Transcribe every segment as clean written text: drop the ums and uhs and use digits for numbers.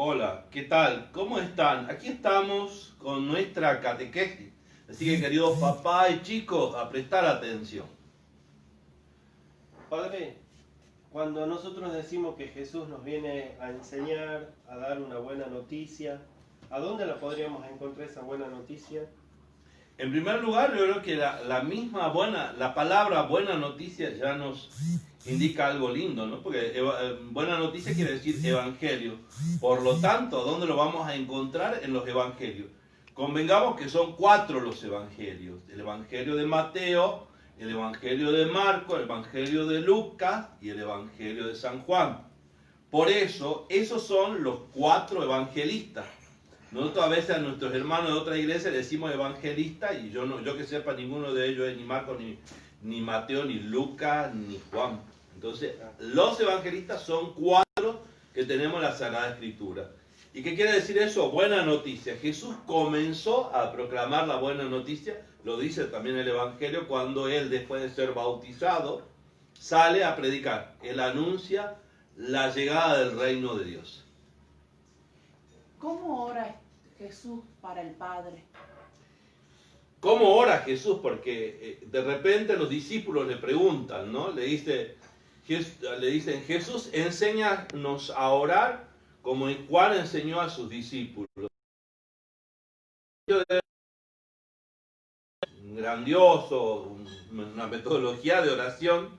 Hola, ¿qué tal? ¿Cómo están? Aquí estamos con nuestra catequesis. Así que, queridos papá y chicos, a prestar atención. Padre, cuando nosotros decimos que Jesús nos viene a enseñar, a dar una buena noticia, ¿a dónde la podríamos encontrar esa buena noticia? En primer lugar, yo creo que la palabra buena noticia ya nos indica algo lindo, ¿no? Porque buena noticia quiere decir evangelio. Por lo tanto, ¿dónde lo vamos a encontrar? En los evangelios. Convengamos que son 4 los evangelios. El evangelio de Mateo, el evangelio de Marcos, el evangelio de Lucas y el evangelio de San Juan. Por eso, esos son los 4 evangelistas. Nosotros a veces a nuestros hermanos de otra iglesia le decimos evangelistas y yo que sepa, ninguno de ellos es ni Marcos, ni Mateo, ni Lucas, ni Juan. Entonces, los evangelistas son 4 que tenemos en la Sagrada Escritura. ¿Y qué quiere decir eso? Buena noticia. Jesús comenzó a proclamar la buena noticia, lo dice también el Evangelio, cuando él, después de ser bautizado, sale a predicar. Él anuncia la llegada del reino de Dios. ¿Cómo ora Jesús para el Padre? ¿Cómo ora Jesús? Porque de repente los discípulos le preguntan, ¿no? Le dicen, Jesús, enséñanos a orar como Juan enseñó a sus discípulos. Grandioso, una metodología de oración.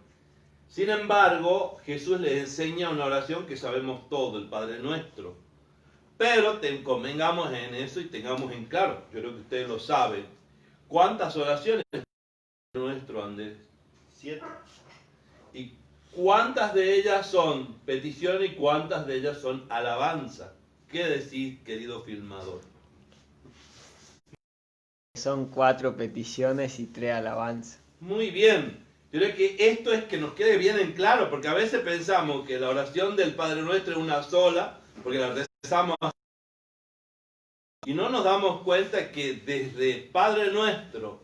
Sin embargo, Jesús les enseña una oración que sabemos todo, el Padre Nuestro. Pero convengamos en eso y tengamos en claro, yo creo que ustedes lo saben, ¿cuántas oraciones nuestro, Andrés? 7. ¿Y cuántas de ellas son peticiones y cuántas de ellas son alabanza? ¿Qué decís, querido filmador? Son 4 peticiones y 3 alabanzas. Muy bien. Yo creo que esto es que nos quede bien en claro, porque a veces pensamos que la oración del Padre Nuestro es una sola, porque la rezamos y no nos damos cuenta que desde Padre Nuestro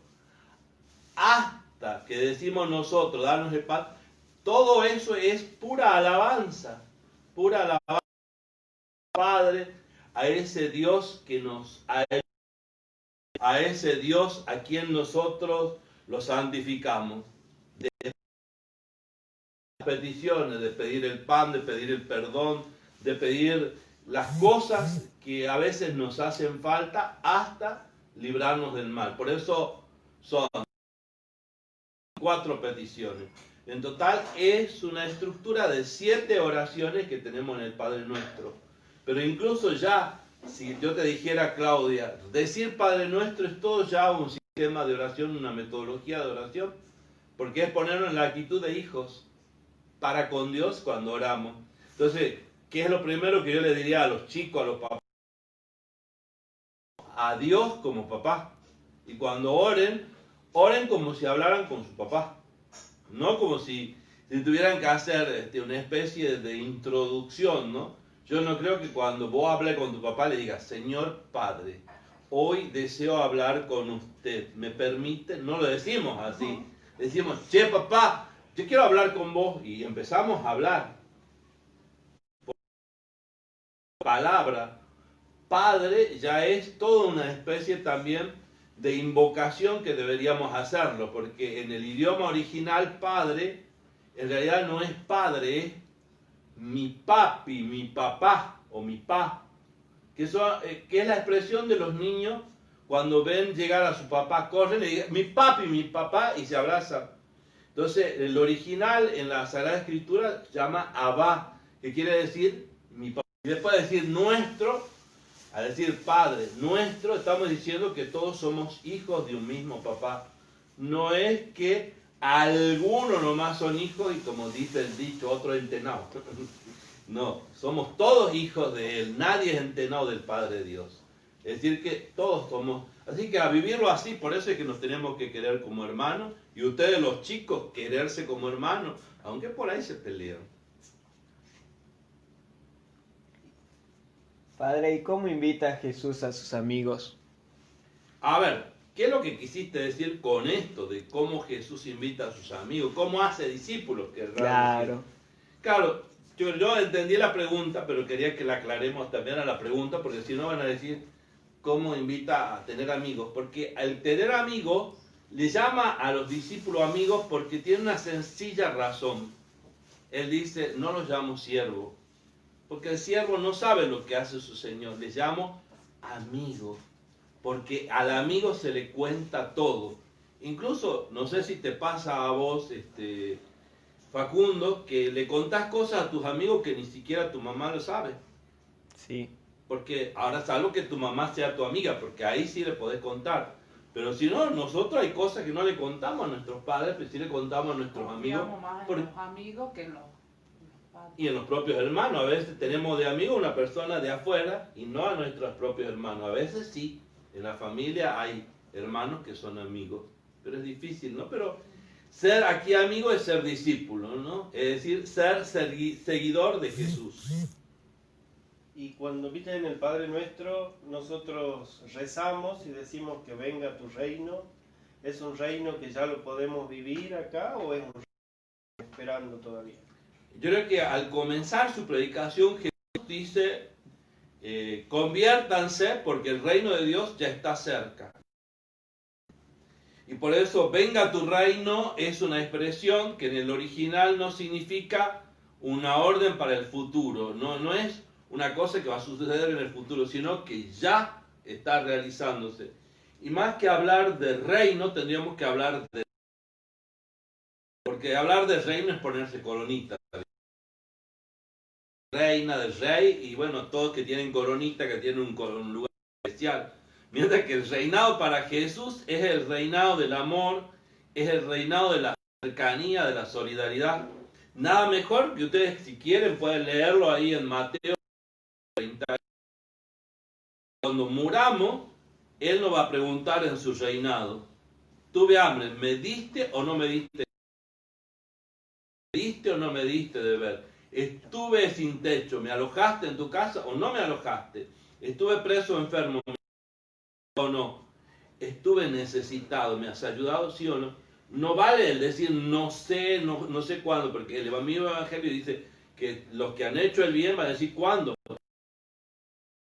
hasta que decimos nosotros, darnos el pan, todo eso es pura alabanza Padre, a ese Dios que nos ha hecho, a ese Dios a quien nosotros lo santificamos. De las peticiones, de pedir el pan, de pedir el perdón, de pedir las cosas que a veces nos hacen falta hasta librarnos del mal. Por eso son 4 peticiones. En total es una estructura de 7 oraciones que tenemos en el Padre Nuestro. Pero incluso ya, si yo te dijera, Claudia, decir Padre Nuestro es todo ya un sistema de oración, una metodología de oración, porque es ponernos en la actitud de hijos para con Dios cuando oramos. Entonces, ¿qué es lo primero que yo le diría a los chicos, a los papás? A Dios como papá. Y cuando oren, oren como si hablaran con su papá. No como si tuvieran que hacer una especie de introducción, ¿no? Yo no creo que cuando vos hables con tu papá le digas, Señor Padre, hoy deseo hablar con usted, ¿me permite? No lo decimos así. Decimos, che papá, yo quiero hablar con vos. Y empezamos a hablar. Palabra, Padre, ya es toda una especie también de invocación que deberíamos hacerlo, porque en el idioma original Padre, en realidad no es Padre, es mi papi, mi papá o mi pa, que es la expresión de los niños cuando ven llegar a su papá, corren y dicen mi papi, mi papá y se abrazan. Entonces el original en la Sagrada Escritura se llama Abba, que quiere decir mi papá. Y después de decir nuestro, al decir Padre nuestro, estamos diciendo que todos somos hijos de un mismo papá. No es que algunos nomás son hijos y como dice el dicho, otro entenado. No, somos todos hijos de Él. Nadie es entenado del Padre Dios. Es decir que todos somos. Así que a vivirlo así, por eso es que nos tenemos que querer como hermanos. Y ustedes los chicos, quererse como hermanos, aunque por ahí se pelean. Padre, ¿y cómo invita a Jesús a sus amigos? A ver, ¿qué es lo que quisiste decir con esto de cómo Jesús invita a sus amigos? ¿Cómo hace discípulos? Claro. Claro, Yo entendí la pregunta, pero quería que la aclaremos también a la pregunta, porque si no van a decir cómo invita a tener amigos. Porque al tener amigos, le llama a los discípulos amigos porque tiene una sencilla razón. Él dice, no los llamo siervos, porque el siervo no sabe lo que hace su señor. Les llamo amigos, porque al amigo se le cuenta todo. Incluso, no sé si te pasa a vos, Facundo, que le contás cosas a tus amigos que ni siquiera tu mamá lo sabe. Sí, Porque ahora salvo que tu mamá sea tu amiga, porque ahí sí le podés contar. Pero si no, nosotros hay cosas que no le contamos a nuestros padres, pero sí le contamos a nuestros amigos. Confiamos más Por- en los amigos que en los padres. Y en los propios hermanos. A veces tenemos de amigo una persona de afuera y no a nuestros propios hermanos. A veces sí, en la familia hay hermanos que son amigos. Pero es difícil, ¿no? Pero ser aquí amigo es ser discípulo, ¿no? Es decir, ser seguidor de Jesús. Y cuando viste en el Padre Nuestro, nosotros rezamos y decimos que venga tu reino. ¿Es un reino que ya lo podemos vivir acá o es un reino esperando todavía? Yo creo que al comenzar su predicación, Jesús dice, conviértanse porque el reino de Dios ya está cerca. Y por eso, venga tu reino, es una expresión que en el original no significa una orden para el futuro. No es una cosa que va a suceder en el futuro, sino que ya está realizándose. Y más que hablar de reino, tendríamos que hablar de... Porque hablar de reino es ponerse coronita. Reina, del rey, y bueno, todos que tienen coronita, que tienen un lugar especial. Mientras que el reinado para Jesús es el reinado del amor, es el reinado de la cercanía, de la solidaridad. Nada mejor que ustedes, si quieren, pueden leerlo ahí en Mateo 30. Cuando muramos, Él nos va a preguntar en su reinado, tuve hambre, ¿me diste o no me diste? ¿Me diste o no me diste de ver? Estuve sin techo, ¿me alojaste en tu casa o no me alojaste? Estuve preso o enfermo, o no. Estuve necesitado, ¿me has ayudado, sí o no? No vale el decir no sé, no sé cuándo, porque el mismo Evangelio dice que los que han hecho el bien van a decir cuándo.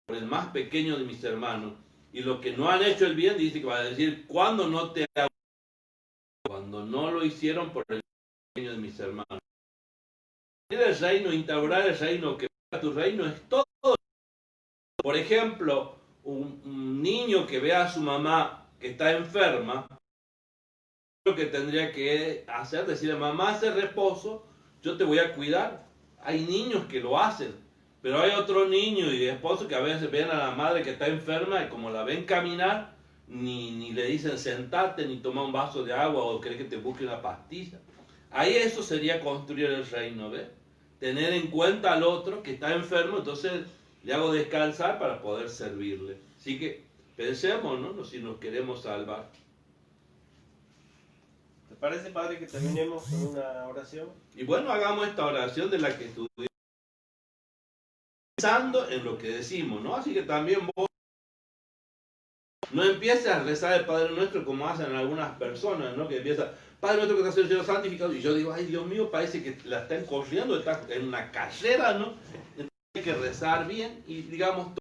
Por el más pequeño de mis hermanos. Y los que no han hecho el bien dice que van a decir cuándo no te hago. Cuando no lo hicieron por el más pequeño de mis hermanos. El reino, instaurar el reino, que tu reino es todo. Por ejemplo, un niño que vea a su mamá que está enferma, lo que tendría que hacer, decirle, mamá, hace reposo, yo te voy a cuidar. Hay niños que lo hacen, pero hay otros niños y esposos que a veces ven a la madre que está enferma y como la ven caminar, ni le dicen sentate, ni toma un vaso de agua o cree que te busque una pastilla. Ahí eso sería construir el reino, ¿ves? Tener en cuenta al otro que está enfermo, entonces le hago descansar para poder servirle. Así que pensemos, ¿no? Si nos queremos salvar. ¿Te parece, Padre, que terminemos con una oración? Y bueno, hagamos esta oración de la que estuvimos pensando en lo que decimos, ¿no? Así que también vos no empieces a rezar el Padre Nuestro como hacen algunas personas, ¿no? Que empiezan, Padre Nuestro que estás en el cielo santificado, y yo digo, ay Dios mío, parece que la están corriendo, está en una carrera, ¿no? Entonces hay que rezar bien y digamos